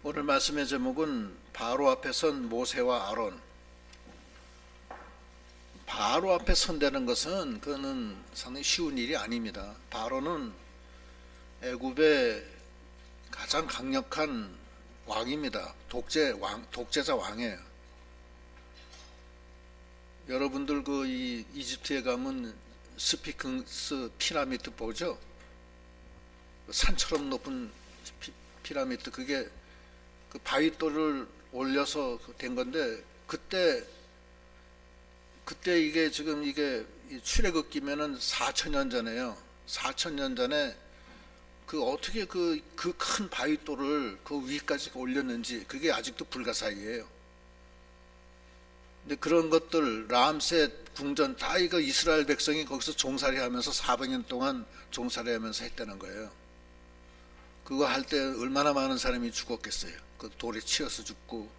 오늘 말씀의 제목은 바로 앞에 선 모세와 아론. 바로 앞에 선다는 것은 그거는 상당히 쉬운 일이 아닙니다. 바로는 애굽의 가장 강력한 왕입니다. 독재자 왕이에요. 여러분들 이 이집트에 가면 스핑크스 피라미드 보죠? 산처럼 높은 피라미드, 그게 그 바위돌을 올려서 된 건데, 그때 이게 지금 이게 출애굽기면은 4,000년 전에요. 4,000년 전에 그 어떻게 그 큰 바위돌을 그 위까지 올렸는지 그게 아직도 불가사의예요. 근데 그런 것들, 람셋 궁전 다 이거 이스라엘 백성이 거기서 종살이하면서 400년 동안 종살이하면서 했다는 거예요. 그거 할 때 얼마나 많은 사람이 죽었겠어요. 그 돌에 치여서 죽고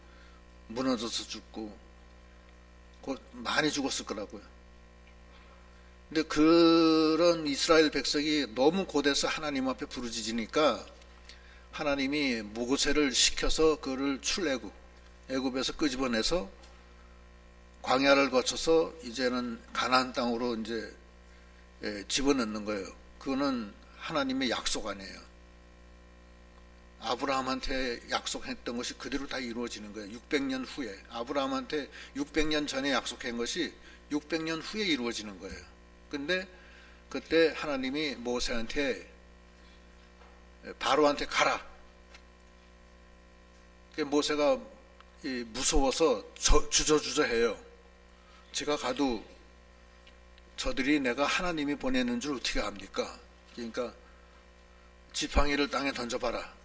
무너져서 죽고 많이 죽었을 거라고요. 근데 그런 이스라엘 백성이 너무 고대해서 하나님 앞에 부르짖으니까 하나님이 모세를 시켜서 그를 애굽에서 끄집어내서 광야를 거쳐서 이제는 가나안 땅으로 이제 집어넣는 거예요. 그거는 하나님의 약속 아니에요. 아브라함한테 약속했던 것이 그대로 다 이루어지는 거예요. 600년 후에 아브라함한테 600년 전에 약속한 것이 600년 후에 이루어지는 거예요. 근데 그때 하나님이 모세한테 바로한테 가라. 모세가 무서워서 주저주저해요. 제가 가도 저들이 내가 하나님이 보내는 줄 어떻게 압니까? 그러니까 지팡이를 땅에 던져봐라.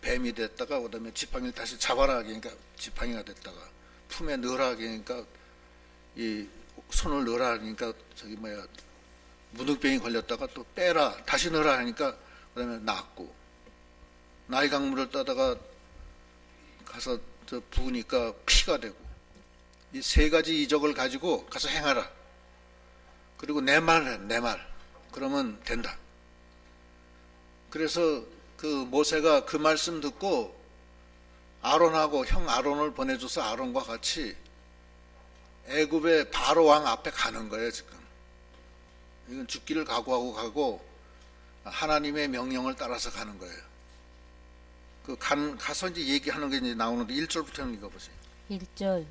뱀이 됐다가 그다음에 지팡이를 다시 잡아라. 그러니까 지팡이가 됐다가 품에 넣으라. 그러니까 이 손을 넣으라. 그러니까 문득병이 걸렸다가 또 빼라. 다시 넣으라 하니까 그다음에 낫고, 나이강물을 따다가 가서 부으니까 피가 되고, 이 세 가지 이적을 가지고 가서 행하라. 그리고 내 말. 그러면 된다. 그래서 그 모세가 그 말씀 듣고 아론하고 형 아론을 보내줘서 아론과 같이 애굽의 바로 왕 앞에 가는 거예요. 지금 이건 죽기를 각오하고 가고 하나님의 명령을 따라서 가는 거예요. 가서 이제 얘기하는 게 이제 나오는데 1절부터 읽어보세요. 1절.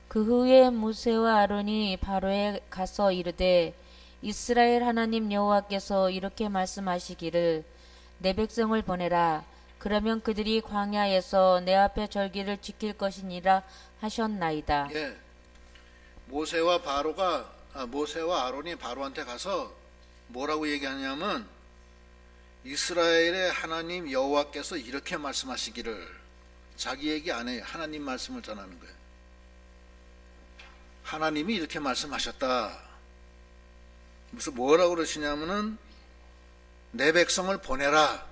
그 후에 모세와 아론이 바로에 가서 이르되, 이스라엘 하나님 여호와께서 이렇게 말씀하시기를, 내 백성을 보내라. 그러면 그들이 광야에서 내 앞에 절기를 지킬 것이니라 하셨나이다. 예, 모세와 아론이 바로한테 가서 뭐라고 얘기하냐면, 이스라엘의 하나님 여호와께서 이렇게 말씀하시기를, 자기 얘기 안 해요. 하나님 말씀을 전하는 거예요. 하나님이 이렇게 말씀하셨다. 무슨 뭐라고 그러시냐면은, 내 백성을 보내라.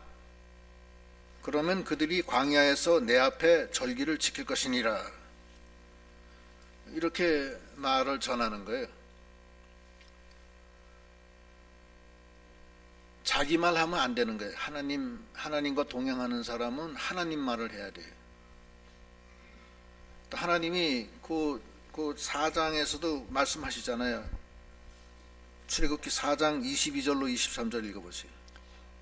그러면 그들이 광야에서 내 앞에 절기를 지킬 것이니라. 이렇게 말을 전하는 거예요. 자기 말 하면 안 되는 거예요. 하나님과 동행하는 사람은 하나님 말을 해야 돼요. 또 하나님이 그 4장에서도 말씀하시잖아요. 출애굽기 4장 22절로 23절 읽어보세요.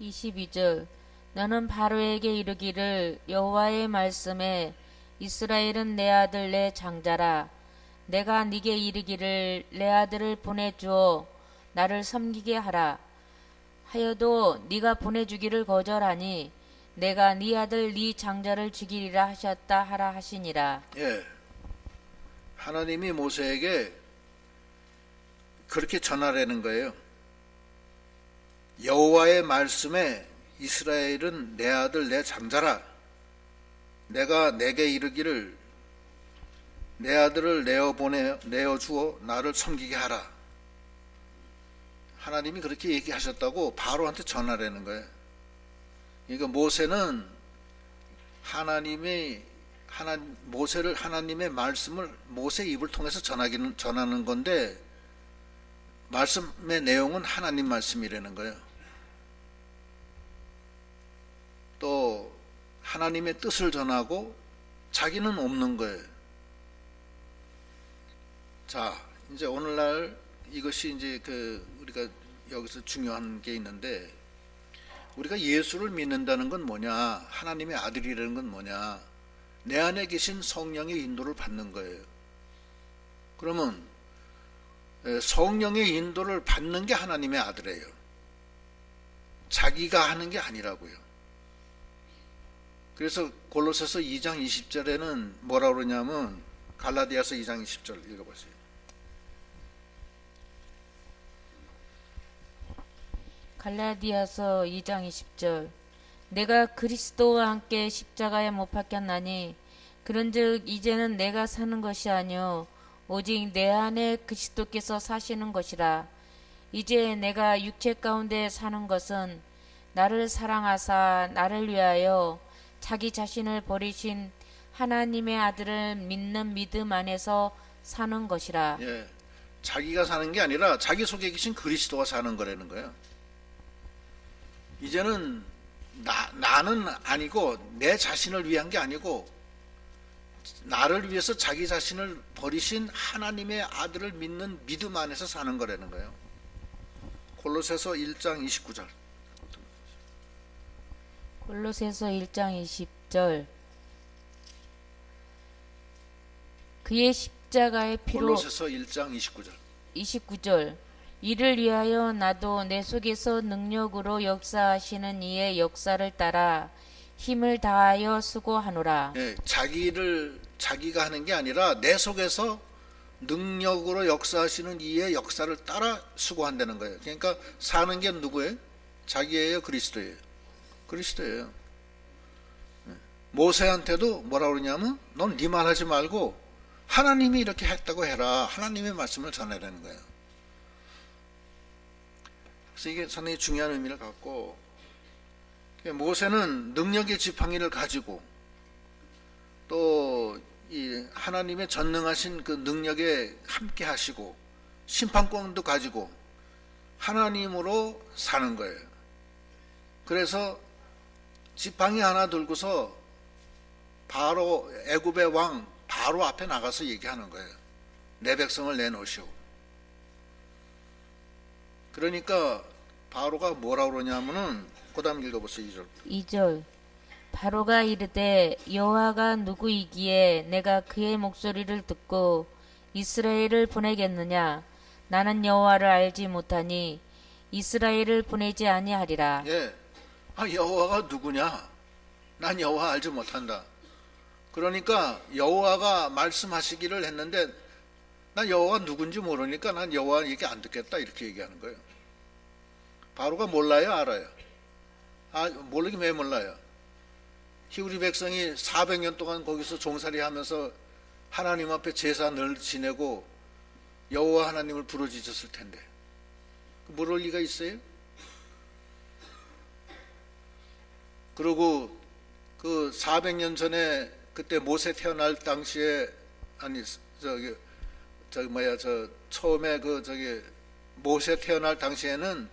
22절. 너는 바로에게 이르기를, 여호와의 말씀에 이스라엘은 내 아들 내 장자라. 내가 네게 이르기를, 내 아들을 보내주어 나를 섬기게 하라 하여도 네가 보내주기를 거절하니 내가 네 아들 네 장자를 죽이리라 하셨다 하라 하시니라. 예, 하나님이 모세에게 그렇게 전하라는 거예요. 여호와의 말씀에 이스라엘은 내 아들 내 장자라. 내가 내게 이르기를, 내 아들을 내어 주어 나를 섬기게 하라. 하나님이 그렇게 얘기하셨다고 바로한테 전하라는 거예요. 그러니까 모세는 하나님의 말씀을 모세 입을 통해서 전하는 건데, 말씀의 내용은 하나님 말씀이라는 거예요. 또 하나님의 뜻을 전하고 자기는 없는 거예요. 자, 이제 오늘날 이것이 이제 우리가 여기서 중요한 게 있는데, 우리가 예수를 믿는다는 건 뭐냐, 하나님의 아들이라는 건 뭐냐, 내 안에 계신 성령의 인도를 받는 거예요. 그러면 성령의 인도를 받는 게 하나님의 아들이에요. 자기가 하는 게 아니라고요. 그래서 골로새서 2장 20절에는 뭐라 그러냐면, 갈라디아서 2장 20절 읽어보세요. 갈라디아서 2장 20절. 내가 그리스도와 함께 십자가에 못 박혔나니 그런즉 이제는 내가 사는 것이 아니요 오직 내 안에 그리스도께서 사시는 것이라. 이제 내가 육체 가운데 사는 것은 나를 사랑하사 나를 위하여 자기 자신을 버리신 하나님의 아들을 믿는 믿음 안에서 사는 것이라. 예, 자기가 사는 게 아니라 자기 속에 계신 그리스도가 사는 거라는 거예요. 이제는 나는 아니고, 내 자신을 위한 게 아니고, 나를 위해서 자기 자신을 버리신 하나님의 아들을 믿는 믿음 안에서 사는 거라는 거예요. 골로새서 1장 29절. 골로새서 1장 20절. 그의 십자가의 피로. 골로새서 1장 29절. 29절. 이를 위하여 나도 내 속에서 능력으로 역사하시는 이의 역사를 따라 힘을 다하여 수고하노라. 예, 자기가 하는 게 아니라 내 속에서 능력으로 역사하시는 이의 역사를 따라 수고한다는 거예요. 그러니까 사는 게 누구예요? 자기예요, 그리스도예요? 그리스도예요. 모세한테도 뭐라 그러냐면, 넌 네 말 하지 말고 하나님이 이렇게 했다고 해라. 하나님의 말씀을 전해라는 거예요. 그래서 이게 상당히 중요한 의미를 갖고, 모세는 능력의 지팡이를 가지고 또 이 하나님의 전능하신 그 능력에 함께 하시고 심판권도 가지고 하나님으로 사는 거예요. 그래서 지팡이 하나 들고서 바로 애굽의 왕 바로 앞에 나가서 얘기하는 거예요. 내 백성을 내놓으시오. 그러니까 바로가 뭐라 그러냐면은, 그 다음 읽어보세요. 2절. 2절. 바로가 이르되 여호와가 누구이기에 내가 그의 목소리를 듣고 이스라엘을 보내겠느냐? 나는 여호와를 알지 못하니 이스라엘을 보내지 아니하리라. 예. 여호와가 누구냐? 난 여호와 알지 못한다. 그러니까 여호와가 말씀하시기를 했는데, 난 여호와가 누군지 모르니까 난 여호와 얘기 안 듣겠다, 이렇게 얘기하는 거예요. 바로가 몰라요, 알아요? 모르긴 왜 몰라요? 히브리 백성이 400년 동안 거기서 종살이 하면서 하나님 앞에 제사 늘 지내고 여호와 하나님을 부르짖었을 텐데 모를 리가 있어요? 그리고 그 400년 전에 그때 모세 태어날 당시에, 처음에 모세 태어날 당시에는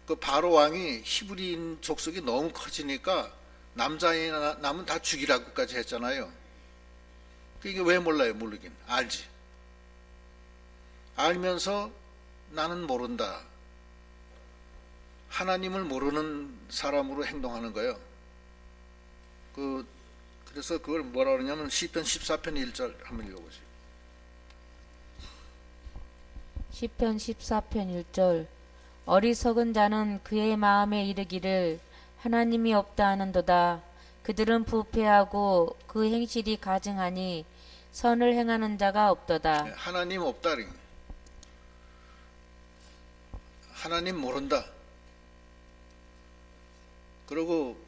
그 바로 왕이 히브리인 족속이 너무 커지니까 남자인 남은 다 죽이라고까지 했잖아요. 이게 왜 몰라요? 모르긴 알지. 알면서 나는 모른다. 하나님을 모르는 사람으로 행동하는 거예요. 그래서 그걸 뭐라 그러냐면 시편 14편 1절 한번 읽어보세요. 시편 14편 1절. 어리석은 자는 그의 마음에 이르기를 하나님이 없다 하는도다. 그들은 부패하고 그 행실이 가증하니 선을 행하는 자가 없도다. 하나님 없다. 하나님 모른다. 그리고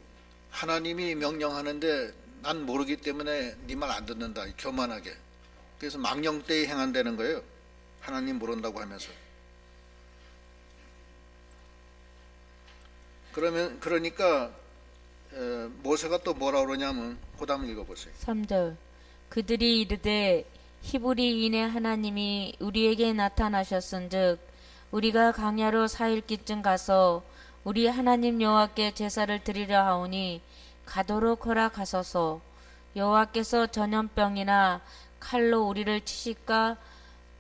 하나님이 명령하는데 난 모르기 때문에 네 말 안 듣는다. 교만하게. 그래서 망령되이 행한다는 거예요. 하나님 모른다고 하면서. 그러니까 모세가 또 뭐라 그러냐면, 그 다음 읽어보세요. 3절. 그들이 이르되 히브리인의 하나님이 우리에게 나타나셨은즉 우리가 광야로 4일기쯤 가서 우리 하나님 여호와께 제사를 드리려 하오니 가도록 허락하소서. 여호와께서 전염병이나 칼로 우리를 치실까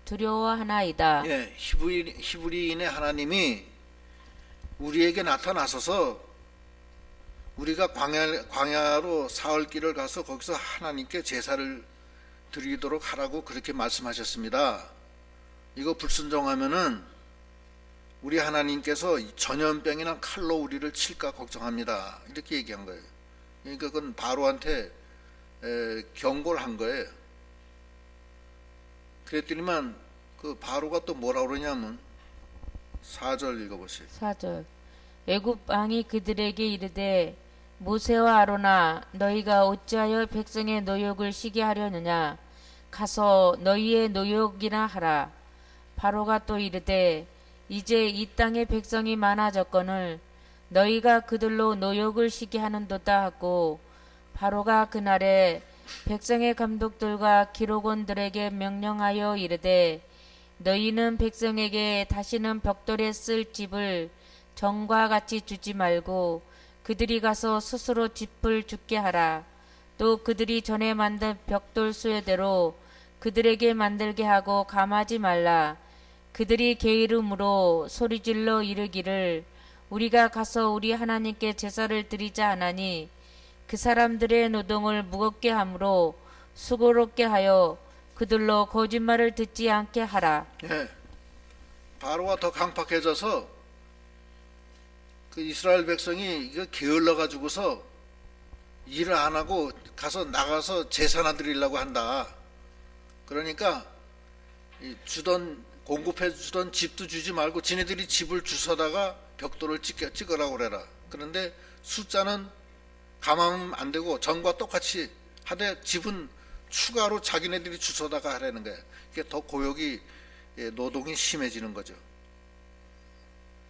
두려워하나이다. 예, 히브리인의 하나님이 우리에게 나타나셔서 우리가 광야로 사흘 길을 가서 거기서 하나님께 제사를 드리도록 하라고 그렇게 말씀하셨습니다. 이거 불순종하면은 우리 하나님께서 전염병이나 칼로 우리를 칠까 걱정합니다. 이렇게 얘기한 거예요. 그러니까 그건 바로한테 경고를 한 거예요. 그랬더니만 그 바로가 또 뭐라 그러냐면 4절 읽어보세요. 4절. 애굽 왕이 그들에게 이르되 모세와 아로나 너희가 어찌하여 백성의 노역을 시게 하려느냐 가서 너희의 노역이나 하라. 바로가 또 이르되 이제 이 땅의 백성이 많아졌거늘 너희가 그들로 노역을 시게 하는도다 하고 바로가 그날에 백성의 감독들과 기록원들에게 명령하여 이르되 너희는 백성에게 다시는 벽돌에 쓸 집을 전과 같이 주지 말고 그들이 가서 스스로 집을 짓게 하라. 또 그들이 전에 만든 벽돌 수요대로 그들에게 만들게 하고 감하지 말라. 그들이 게으름으로 소리질러 이르기를 우리가 가서 우리 하나님께 제사를 드리자 하나니 그 사람들의 노동을 무겁게 함으로 수고롭게 하여 그들로 거짓말을 듣지 않게 하라. 예, 바로가 더 강팍해져서 그 이스라엘 백성이 이거 게을러 가지고서 일을 안 하고 가서 나가서 제사나 드리려고 한다. 그러니까 공급해 주던 집도 주지 말고 지네들이 집을 주워다가 벽돌을 찍으라고 그래라. 그런데 숫자는 감하면 안 되고 전과 똑같이 하되 집은 추가로 자기네들이 주워다가 하라는 거예요. 이게 더 고역이 노동이 심해지는 거죠.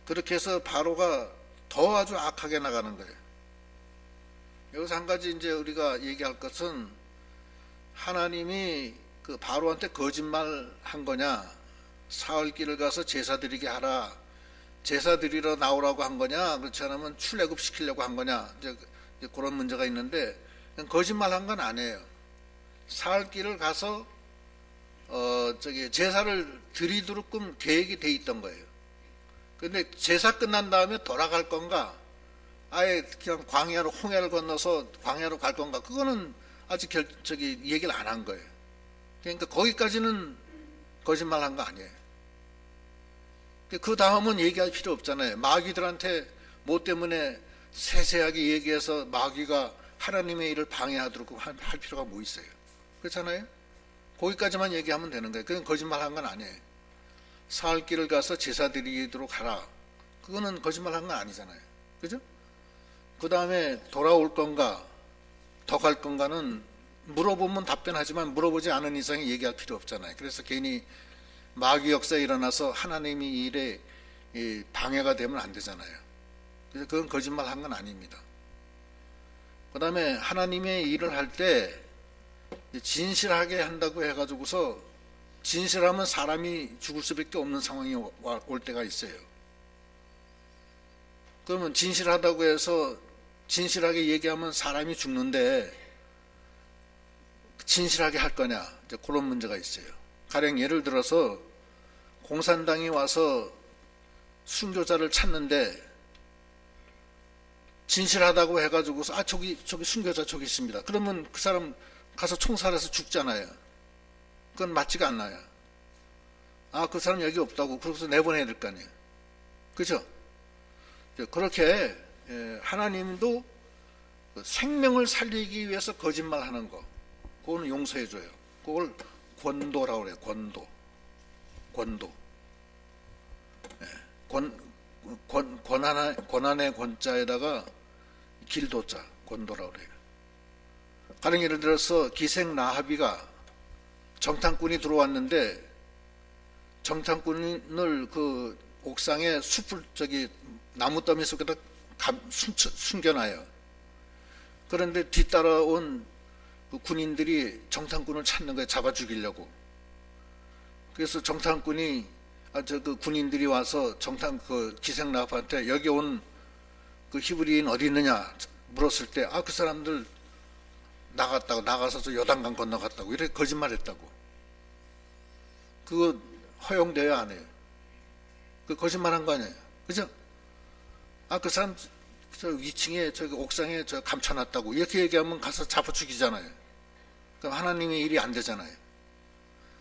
그렇게 해서 바로가 더 아주 악하게 나가는 거예요. 여기서 한 가지 이제 우리가 얘기할 것은 하나님이 그 바로한테 거짓말 한 거냐, 사흘 길을 가서 제사 드리게 하라, 제사 드리러 나오라고 한 거냐, 그렇지 않으면 출애굽 시키려고 한 거냐, 이제 그런 문제가 있는데 거짓말 한 건 아니에요. 사흘 길을 가서 제사를 드리도록 계획이 돼 있던 거예요. 근데 제사 끝난 다음에 돌아갈 건가, 아예 그냥 광야로 홍해를 건너서 광야로 갈 건가, 그거는 아직 얘기를 안 한 거예요. 그러니까 거기까지는 거짓말 한 거 아니에요. 그 다음은 얘기할 필요 없잖아요. 마귀들한테 뭐 때문에 세세하게 얘기해서 마귀가 하나님의 일을 방해하도록 할 필요가 뭐 있어요. 그렇잖아요. 거기까지만 얘기하면 되는 거예요. 그건 거짓말 한 건 아니에요. 사흘 길을 가서 제사 드리도록 하라, 그거는 거짓말 한 건 아니잖아요. 그죠? 그 다음에 돌아올 건가 더 갈 건가는 물어보면 답변하지만 물어보지 않은 이상에 얘기할 필요 없잖아요. 그래서 괜히 마귀 역사에 일어나서 하나님이 일에 방해가 되면 안 되잖아요. 그래서 그건 거짓말 한 건 아닙니다. 그 다음에 하나님의 일을 할 때 진실하게 한다고 해가지고서, 진실하면 사람이 죽을 수밖에 없는 상황이 올 때가 있어요. 그러면 진실하다고 해서 진실하게 얘기하면 사람이 죽는데 진실하게 할 거냐, 이제 그런 문제가 있어요. 가령 예를 들어서 공산당이 와서 순교자를 찾는데 진실하다고 해가지고서 저기 순교자 저기 있습니다. 그러면 그 사람 가서 총살해서 죽잖아요. 그건 맞지가 않나요? 그 사람 여기 없다고 그래서 내보내야 될 거 아니에요. 그죠? 그렇게 하나님도 생명을 살리기 위해서 거짓말하는 거, 그거는 용서해줘요. 그걸 권도라고 그래요. 권도. 권한의 권자에다가 길도자, 권도라고 그래요. 가령 예를 들어서 기생 라합이가 정탐꾼이 들어왔는데 정탐꾼을 그 옥상에 숲을 나무 더미 속에다 숨겨놔요. 그런데 뒤따라온 그 군인들이 정탐꾼을 찾는 거예요. 잡아 죽이려고. 그래서 정탐꾼이 그 군인들이 와서 그 기생 라합한테 여기 온 그 히브리인 어디 있느냐 물었을 때 그 사람들 나가서 저 요단강 건너갔다고 이렇게 거짓말했다고. 그거 허용돼요, 안 해요? 그 거짓말한 거 아니에요, 그죠? 그 사람 저 위층에 저기 옥상에 저 감춰놨다고 이렇게 얘기하면 가서 잡아 죽이잖아요. 그럼 하나님의 일이 안 되잖아요.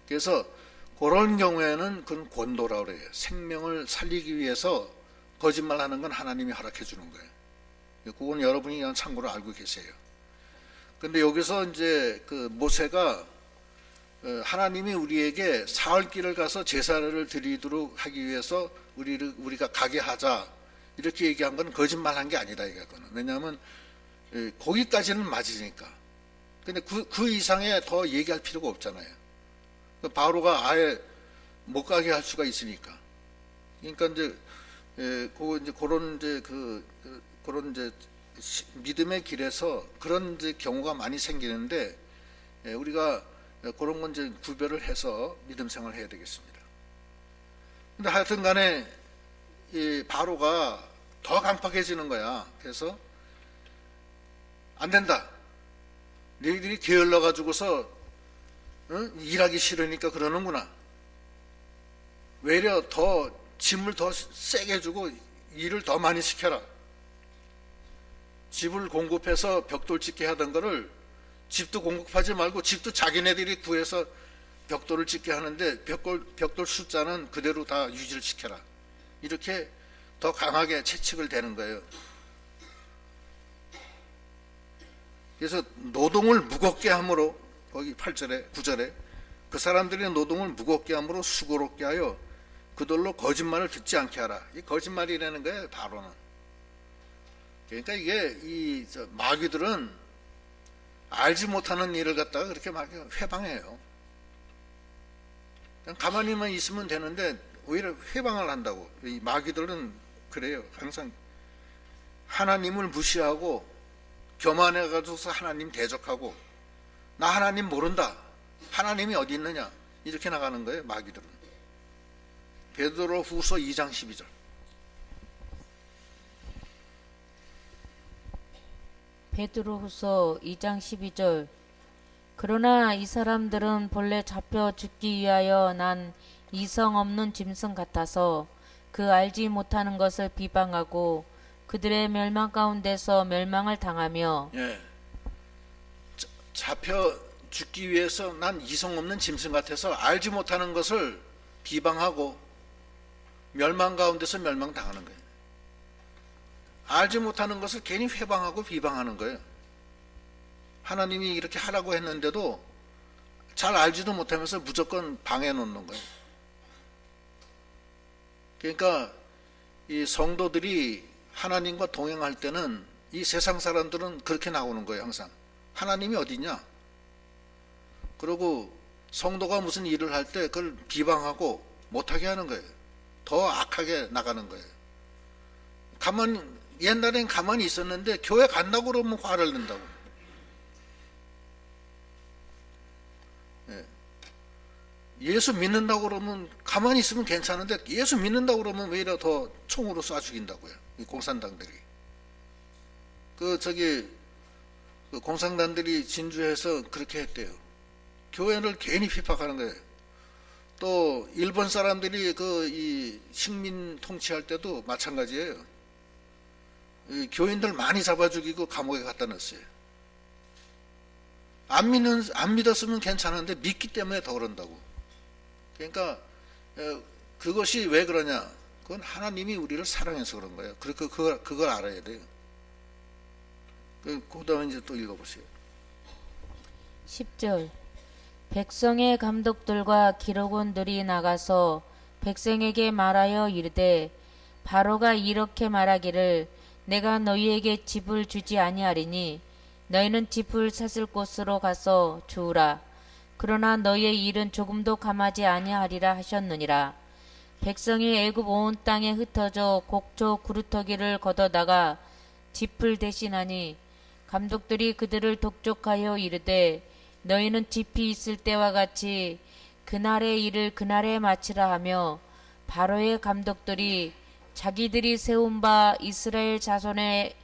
그래서 그런 경우에는 그건 권도라고 그래요. 생명을 살리기 위해서 거짓말하는 건 하나님이 허락해 주는 거예요. 그건 여러분이 그냥 참고로 알고 계세요. 근데 여기서 이제 그 모세가 하나님이 우리에게 사흘 길을 가서 제사를 드리도록 하기 위해서 우리가 가게 하자 이렇게 얘기한 건 거짓말한 게 아니다 이거는. 왜냐하면 거기까지는 맞으니까. 근데 그 이상에 더 얘기할 필요가 없잖아요. 바로가 아예 못 가게 할 수가 있으니까. 그러니까 이제 그런 이제 믿음의 길에서 그런 이제 경우가 많이 생기는데 우리가 그런 건 이제 구별을 해서 믿음 생활을 해야 되겠습니다. 근데 하여튼 간에 이 바로가 더 강팍해지는 거야. 그래서 안 된다. 너희들이 게을러 가지고서 일하기 싫으니까 그러는구나. 외려 더 짐을 더 세게 주고 일을 더 많이 시켜라. 집을 공급해서 벽돌 짓게 하던 거를 집도 공급하지 말고 집도 자기네들이 구해서 벽돌을 짓게 하는데 벽돌 숫자는 그대로 다 유지를 시켜라. 이렇게 더 강하게 채찍을 대는 거예요. 그래서 노동을 무겁게 함으로 거기 8절에 9절에 그 사람들의 노동을 무겁게 함으로 수고롭게 하여 그들로 거짓말을 듣지 않게 하라. 이 거짓말이라는 거예요, 바로는. 그러니까 이게 마귀들은 알지 못하는 일을 갖다가 그렇게 막 회방해요. 그냥 가만히만 있으면 되는데 오히려 회방을 한다고. 이 마귀들은 그래요. 항상 하나님을 무시하고 교만해가지고서 하나님 대적하고 나 하나님 모른다. 하나님이 어디 있느냐. 이렇게 나가는 거예요, 마귀들은. 베드로 후서 2장 12절. 베드로후서 2장 12절. 그러나 이 사람들은 본래 잡혀 죽기 위하여 난 이성 없는 짐승 같아서 그 알지 못하는 것을 비방하고 그들의 멸망 가운데서 멸망을 당하며 잡혀 죽기 위해서 난 이성 없는 짐승 같아서 알지 못하는 것을 비방하고 멸망 가운데서 멸망 당하는 거예요. 알지 못하는 것을 괜히 회방하고 비방하는 거예요. 하나님이 이렇게 하라고 했는데도 잘 알지도 못하면서 무조건 방해 놓는 거예요. 그러니까 이 성도들이 하나님과 동행할 때는 이 세상 사람들은 그렇게 나오는 거예요. 항상 하나님이 어디냐. 그리고 성도가 무슨 일을 할 때 그걸 비방하고 못하게 하는 거예요. 더 악하게 나가는 거예요. 옛날엔 가만히 있었는데 교회 간다고 그러면 화를 낸다고. 예수 믿는다고 그러면 가만히 있으면 괜찮은데 예수 믿는다고 그러면 왜 이래 더 총으로 쏴 죽인다고요. 이 공산당들이. 그 공산당들이 진주에서 그렇게 했대요. 교회를 괜히 핍박하는 거예요. 또 일본 사람들이 이 식민 통치할 때도 마찬가지예요. 이 교인들 많이 잡아 죽이고 감옥에 갖다 넣었어요. 안 믿었으면 괜찮은데 믿기 때문에 더 그런다고. 그러니까 그것이 왜 그러냐? 그건 하나님이 우리를 사랑해서 그런 거예요. 그걸 알아야 돼요. 그 다음에 이제 또 읽어보세요. 10절. 백성의 감독들과 기록원들이 나가서 백성에게 말하여 이르되 바로가 이렇게 말하기를 내가 너희에게 집을 주지 아니하리니 너희는 집을 찾을 곳으로 가서 주우라. 그러나 너희의 일은 조금도 감하지 아니하리라 하셨느니라. 백성이 애굽 온 땅에 흩어져 곡조 구루터기를 걷어다가 짚을 대신하니 감독들이 그들을 독촉하여 이르되 너희는 짚이 있을 때와 같이 그날의 일을 그날에 마치라 하며 바로의 감독들이 자기들이 세운 바 이스라엘 자손의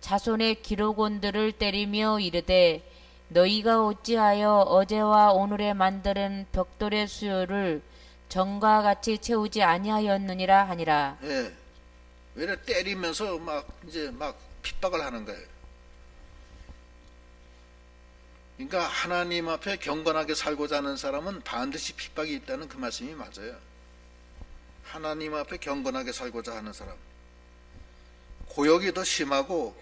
자손의 기록원들을 때리며 이르되 너희가 어찌하여 어제와 오늘에 만드는 벽돌의 수요를 전과 같이 채우지 아니하였느니라 하니라. 예. 왜 때리면서 막 이제 막 핍박을 하는 거예요. 그러니까 하나님 앞에 경건하게 살고자 하는 사람은 반드시 핍박이 있다는 그 말씀이 맞아요. 하나님 앞에 경건하게 살고자 하는 사람, 고역이 더 심하고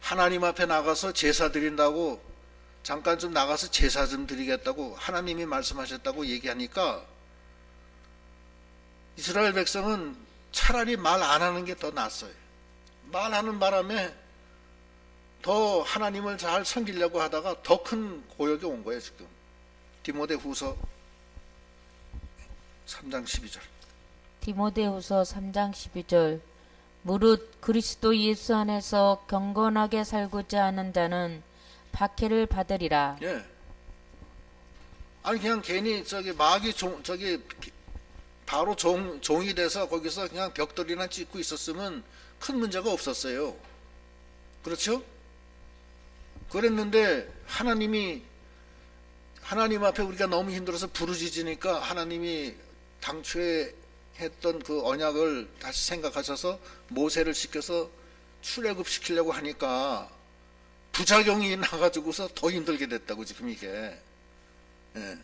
하나님 앞에 나가서 제사 드린다고 잠깐 좀 나가서 제사 좀 드리겠다고 하나님이 말씀하셨다고 얘기하니까 이스라엘 백성은 차라리 말 안 하는 게 더 낫어요. 말하는 바람에 더 하나님을 잘 섬기려고 하다가 더 큰 고역이 온 거예요. 지금 디모데후서 3장 12절. 디모데후서 3장 12절. 무릇 그리스도 예수 안에서 경건하게 살고자 하는 자는 박해를 받으리라. 예. 아니 그냥 괜히 마귀 바로 종이 돼서 거기서 그냥 벽돌이나 찍고 있었으면 큰 문제가 없었어요. 그렇죠? 그랬는데 하나님 앞에 우리가 너무 힘들어서 부르짖으니까 하나님이 당초에 했던 그 언약을 다시 생각하셔서 모세를 시켜서 출애굽시키려고 하니까 부작용이 나가지고서 더 힘들게 됐다고 지금 이게. 예.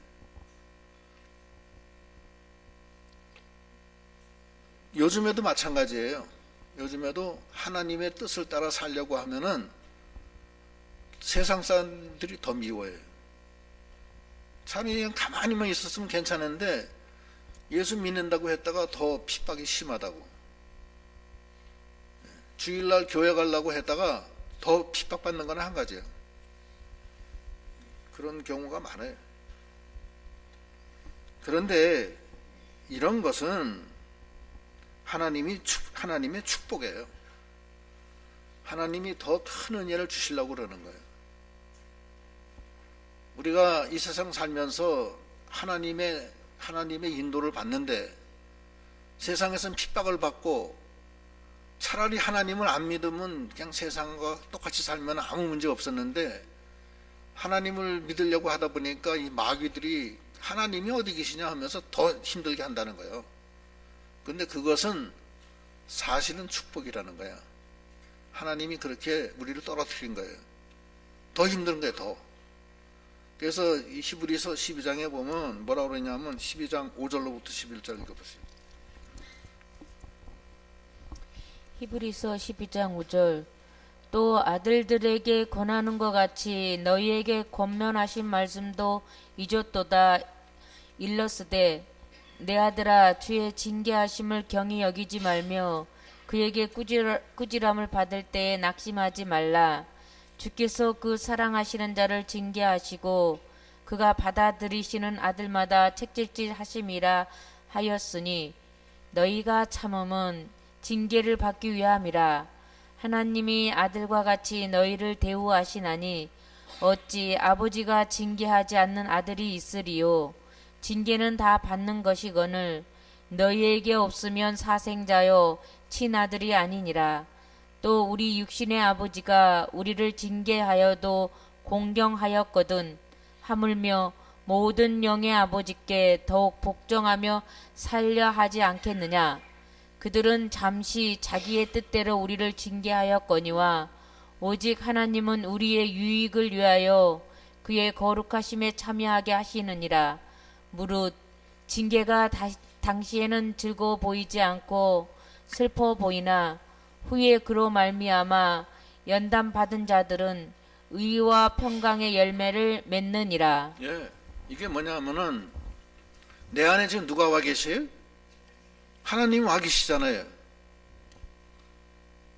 요즘에도 마찬가지예요. 요즘에도 하나님의 뜻을 따라 살려고 하면은 세상 사람들이 더 미워해요. 참 그냥 가만히만 있었으면 괜찮은데 예수 믿는다고 했다가 더 핍박이 심하다고. 주일날 교회 가려고 했다가 더 핍박받는 건 한 가지예요. 그런 경우가 많아요. 그런데 이런 것은 하나님의 축복이에요. 하나님이 더 큰 은혜를 주시려고 그러는 거예요. 우리가 이 세상 살면서 하나님의 인도를 받는데 세상에서는 핍박을 받고 차라리 하나님을 안 믿으면 그냥 세상과 똑같이 살면 아무 문제 없었는데 하나님을 믿으려고 하다 보니까 이 마귀들이 하나님이 어디 계시냐 하면서 더 힘들게 한다는 거예요. 근데 그것은 사실은 축복이라는 거야. 하나님이 그렇게 우리를 떨어뜨린 거예요. 더 힘든 거예요, 더. 그래서 이 히브리서 12장에 보면 뭐라고 그러냐면 12장 5절로부터 11절 읽어보세요. 히브리서 12장 5절. 또 아들들에게 권하는 것 같이 너희에게 권면하신 말씀도 잊었도다. 일렀으되 내 아들아 주의 징계하심을 경히 여기지 말며 그에게 꾸지람을 받을 때에 낙심하지 말라. 주께서 그 사랑하시는 자를 징계하시고 그가 받아들이시는 아들마다 책질질 하심이라 하였으니 너희가 참음은 징계를 받기 위함이라. 하나님이 아들과 같이 너희를 대우하시나니 어찌 아버지가 징계하지 않는 아들이 있으리요. 징계는 다 받는 것이거늘 너희에게 없으면 사생자요 친아들이 아니니라. 또 우리 육신의 아버지가 우리를 징계하여도 공경하였거든 하물며 모든 영의 아버지께 더욱 복종하며 살려 하지 않겠느냐. 그들은 잠시 자기의 뜻대로 우리를 징계하였거니와 오직 하나님은 우리의 유익을 위하여 그의 거룩하심에 참여하게 하시느니라. 무릇 징계가 당시에는 즐거워 보이지 않고 슬퍼 보이나 후에 그로 말미암아 연단 받은 자들은 의와 평강의 열매를 맺느니라. 예, 이게 뭐냐면은 내 안에 지금 누가 와 계세요? 하나님 와 계시잖아요.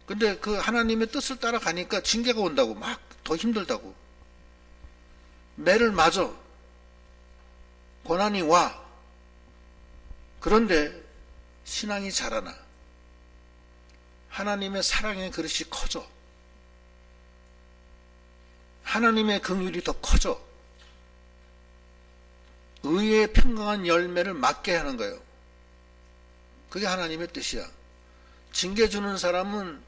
근데 그 하나님의 뜻을 따라가니까 징계가 온다고 막 더 힘들다고. 매를 맞아. 고난이 와. 그런데 신앙이 자라나. 하나님의 사랑의 그릇이 커져. 하나님의 긍휼이 더 커져. 의의 평강한 열매를 맺게 하는 거예요. 그게 하나님의 뜻이야. 징계 주는 사람은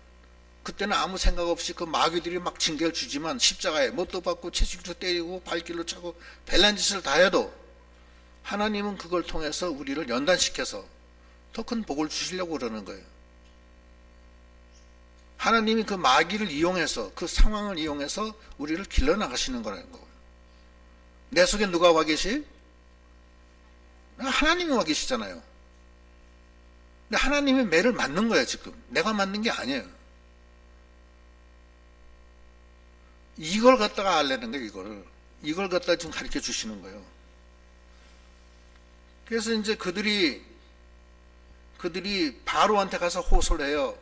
그때는 아무 생각 없이 그 마귀들이 막 징계를 주지만 십자가에 못도 받고 채찍도 때리고 발길로 차고 별난 짓을 다 해도 하나님은 그걸 통해서 우리를 연단시켜서 더 큰 복을 주시려고 그러는 거예요. 하나님이 그 마귀를 이용해서 그 상황을 이용해서 우리를 길러나가시는 거라는 거예요. 내 속에 누가 와 계시? 하나님이 와 계시잖아요. 근데 하나님이 매를 맞는 거예요. 지금 내가 맞는 게 아니에요. 이걸 갖다가 알려는 거예요. 이걸 갖다가 지금 가르쳐 주시는 거예요. 그래서 이제 그들이 바로한테 가서 호소를 해요.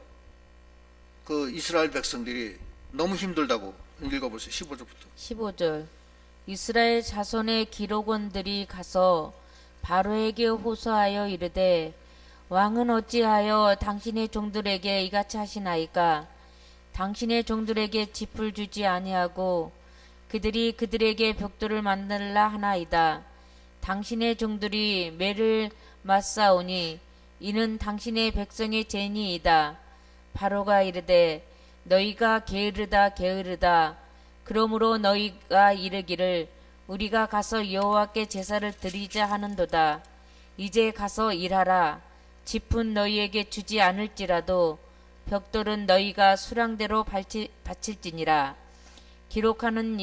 그 이스라엘 백성들이 너무 힘들다고. 읽어보세요. 15절부터. 15절. 이스라엘 자손의 기록원들이 가서 바로에게 호소하여 이르되 왕은 어찌하여 당신의 종들에게 이같이 하시나이까? 당신의 종들에게 짚을 주지 아니하고 그들이 그들에게 벽돌을 만들라 하나이다. 당신의 종들이 매를 맞사오니 이는 당신의 백성의 죄니이다. 바로가 이르되 너희가 게으르다. 그러므로 너희가 이르기를 우리가 가서 여호와께 제사를 드리자 하는도다. 이제 가서 일하라. 짚은 너희에게 주지 않을지라도 벽돌은 너희가 수량대로 바칠지니라. 기록하는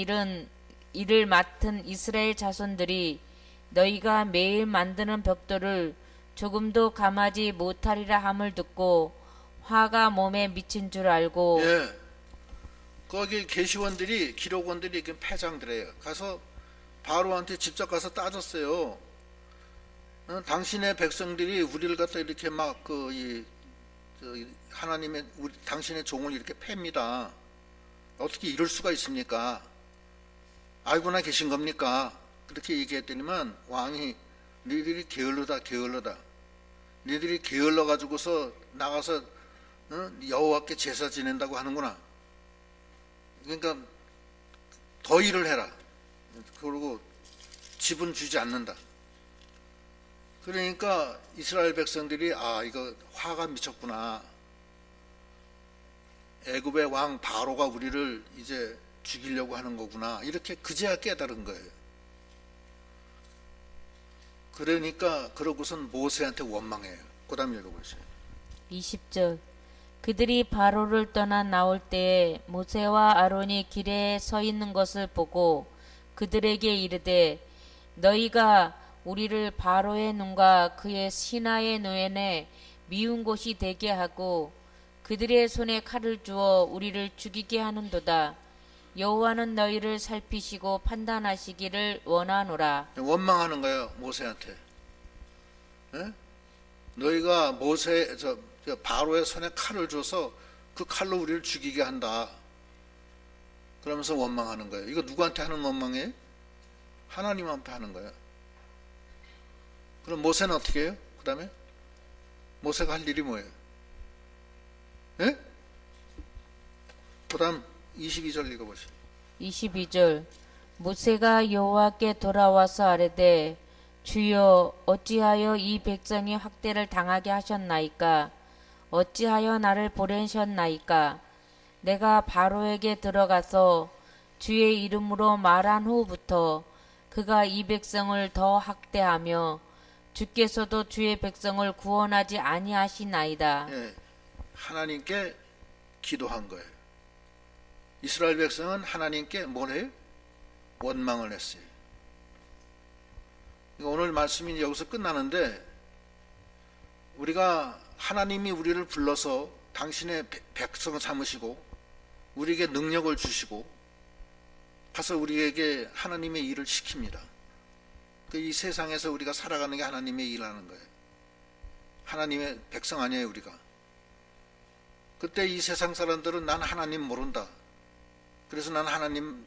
일을 맡은 이스라엘 자손들이 너희가 매일 만드는 벽돌을 조금도 감하지 못하리라 함을 듣고 화가 몸에 미친 줄 알고 예. 거기 계시원들이 기록원들이 그 패장들이에요. 가서 바로한테 직접 가서 따졌어요. 당신의 백성들이 우리를 갖다 이렇게 막 하나님의 당신의 종을 이렇게 팹니다. 어떻게 이럴 수가 있습니까? 알고나 계신 겁니까? 그렇게 얘기했더니만 왕이 너희들이 게을러다. 너희들이 게을러 가지고서 나가서 여호와께 제사 지낸다고 하는구나. 그러니까 더 일을 해라. 그리고 집은 주지 않는다. 그러니까 이스라엘 백성들이 이거 화가 미쳤구나. 애굽의 왕 바로가 우리를 이제 죽이려고 하는 거구나. 이렇게 그제야 깨달은 거예요. 그러니까 그러고선 모세한테 원망해요. 그 다음 읽어보세요. 20절. 그들이 바로를 떠나 나올 때에 모세와 아론이 길에 서 있는 것을 보고 그들에게 이르되 너희가 우리를 바로의 눈과 그의 신하의 노예에 미운 곳이 되게 하고 그들의 손에 칼을 주어 우리를 죽이게 하는도다. 여호와는 너희를 살피시고 판단하시기를 원하노라. 원망하는 거예요. 모세한테. 에? 너희가 바로의 손에 칼을 줘서 그 칼로 우리를 죽이게 한다. 그러면서 원망하는 거예요. 이거 누구한테 하는 원망이에요? 하나님한테 하는 거예요. 그럼 모세는 어떻게 해요? 그 다음에 모세가 할 일이 뭐예요? 예? 그 다음 22절 읽어보시죠. 22절. 모세가 여호와께 돌아와서 아뢰되 주여 어찌하여 이 백성이 학대를 당하게 하셨나이까? 어찌하여 나를 보내셨나이까? 내가 바로에게 들어가서 주의 이름으로 말한 후부터 그가 이 백성을 더 학대하며 주께서도 주의 백성을 구원하지 아니하시나이다. 예, 하나님께 기도한 거예요. 이스라엘 백성은 하나님께 뭘 해요? 원망을 했어요. 오늘 말씀이 여기서 끝나는데 우리가 하나님이 우리를 불러서 당신의 백성을 삼으시고 우리에게 능력을 주시고 가서 우리에게 하나님의 일을 시킵니다. 이 세상에서 우리가 살아가는 게 하나님의 일하는 거예요. 하나님의 백성 아니에요, 우리가. 그때 이 세상 사람들은 난 하나님 모른다. 그래서 난 하나님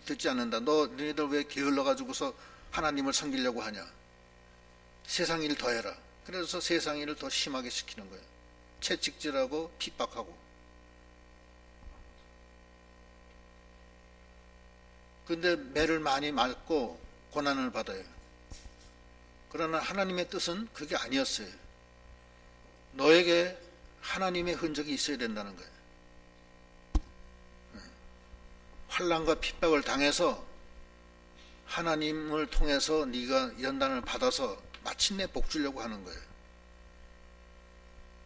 듣지 않는다. 너희들 왜 게을러 가지고서 하나님을 섬기려고 하냐. 세상 일 더 해라. 그래서 세상 일을 더 심하게 시키는 거예요. 채찍질하고 핍박하고. 근데 매를 많이 맞고 고난을 받아요. 그러나 하나님의 뜻은 그게 아니었어요. 너에게 하나님의 흔적이 있어야 된다는 거예요. 환난과 핍박을 당해서 하나님을 통해서 네가 연단을 받아서 마침내 복 주려고 하는 거예요.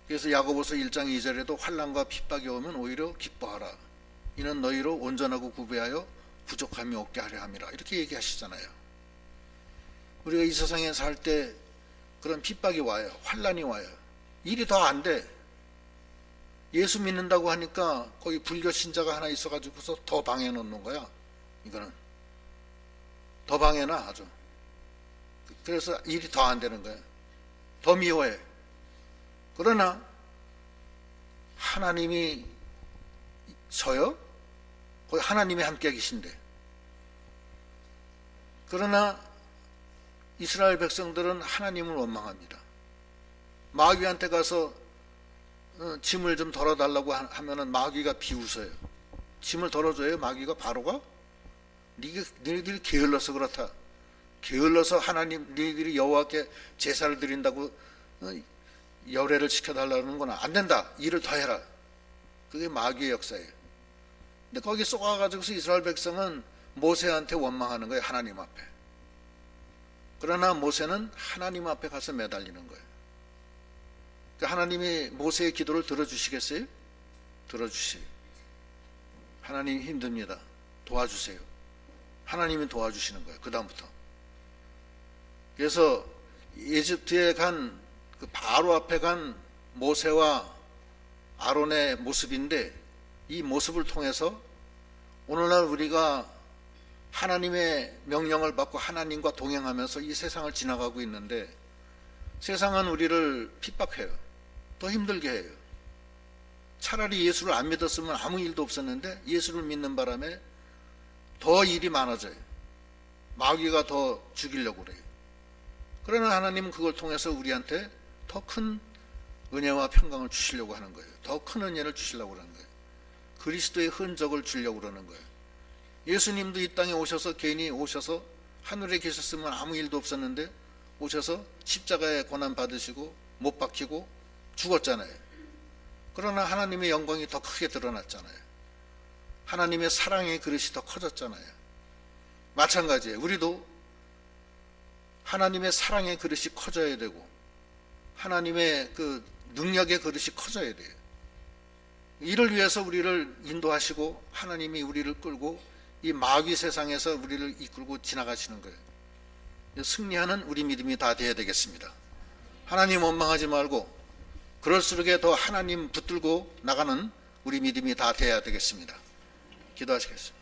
그래서 야고보서 1장 2절에도 환난과 핍박이 오면 오히려 기뻐하라. 이는 너희로 온전하고 구배하여 부족함이 없게 하려 함이라. 이렇게 얘기하시잖아요. 우리가 이 세상에 살 때 그런 핍박이 와요. 환난이 와요. 일이 더 안 돼. 예수 믿는다고 하니까 거기 불교 신자가 하나 있어가지고서 더 방해 놓는 거야. 이거는 더 방해나 아주. 그래서 일이 더 안 되는 거야. 더 미워해. 그러나 하나님이 저요? 거기 하나님이 함께 계신데. 그러나 이스라엘 백성들은 하나님을 원망합니다. 마귀한테 가서 짐을 좀 덜어달라고 하면은 마귀가 비웃어요. 짐을 덜어줘요. 마귀가 바로가 너희들이 게을러서 그렇다. 게을러서 하나님 너희들이 여호와께 제사를 드린다고 열애를 시켜달라는구나. 안 된다. 일을 더 해라. 그게 마귀의 역사예요. 근데 거기 쏘아가지고서 이스라엘 백성은 모세한테 원망하는 거예요. 하나님 앞에. 그러나 모세는 하나님 앞에 가서 매달리는 거예요. 그러니까 하나님이 모세의 기도를 들어주시겠어요? 들어주세요. 하나님 힘듭니다. 도와주세요. 하나님이 도와주시는 거예요. 그 다음부터. 그래서 이집트에 간 그 바로 앞에 간 모세와 아론의 모습인데, 이 모습을 통해서 오늘날 우리가 하나님의 명령을 받고 하나님과 동행하면서 이 세상을 지나가고 있는데, 세상은 우리를 핍박해요. 더 힘들게 해요. 차라리 예수를 안 믿었으면 아무 일도 없었는데 예수를 믿는 바람에 더 일이 많아져요. 마귀가 더 죽이려고 그래요. 그러나 하나님은 그걸 통해서 우리한테 더 큰 은혜와 평강을 주시려고 하는 거예요. 더 큰 은혜를 주시려고 하는 거예요. 그리스도의 흔적을 주려고 그러는 거예요. 예수님도 이 땅에 오셔서 괜히 오셔서 하늘에 계셨으면 아무 일도 없었는데 오셔서 십자가에 고난 받으시고 못 박히고 죽었잖아요. 그러나 하나님의 영광이 더 크게 드러났잖아요. 하나님의 사랑의 그릇이 더 커졌잖아요. 마찬가지예요. 우리도 하나님의 사랑의 그릇이 커져야 되고 하나님의 그 능력의 그릇이 커져야 돼요. 이를 위해서 우리를 인도하시고 하나님이 우리를 끌고 이 마귀 세상에서 우리를 이끌고 지나가시는 거예요. 승리하는 우리 믿음이 다 돼야 되겠습니다. 하나님 원망하지 말고 그럴수록에 더 하나님 붙들고 나가는 우리 믿음이 다 돼야 되겠습니다. 기도하시겠습니다.